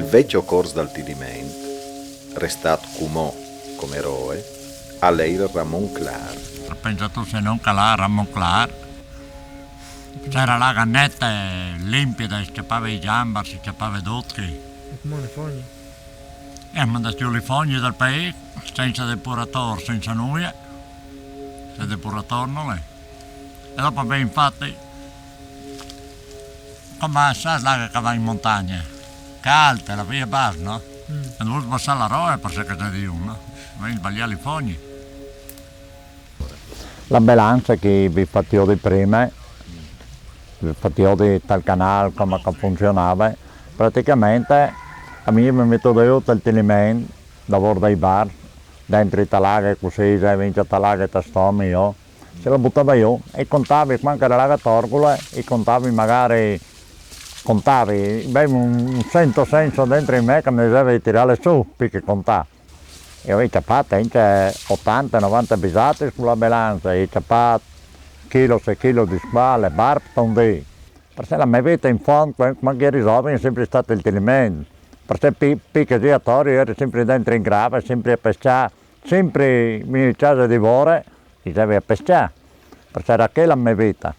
vecchio corso dal Tilimen, restato Cumò come eroe, a lei Ramon Clar. Ho pensato se non calare Ramon Clar. C'era la cannetta limpida, si scappava i gambar, si scappava i dotti. E come le foglie? E ha mandato le foglie dal paese, senza depuratore, senza nulla. Se depuratore non è. E dopo abbiamo infatti, come sa là che va in montagna, che alta, la via bassa, no? E dovuto passare la roia per cercare di uno, no? Sbagliare le foglie. La bilancia che vi facevo di prima, vi facevo di tal canale come funzionava, praticamente a me mi metto io il Tilimen, lavoro dai bar, dentro i talaghe così, se vince talaghe tastomi io, ce la buttavo io e contavi quando era la torgola e contavi, avevo un senso dentro di me che mi doveva tirare su perché contare. E ho fatto anche 80-90 bisate sulla bilancia, ho fatto chilo e chilo di spalla, barba, perché la mia vita in fondo, quando ero giovane, è sempre stato il Tilimen, perché piccagiatori ero sempre dentro in grava, sempre a pescare, sempre in casa di ore, e a pescare, perché era quella la mia vita.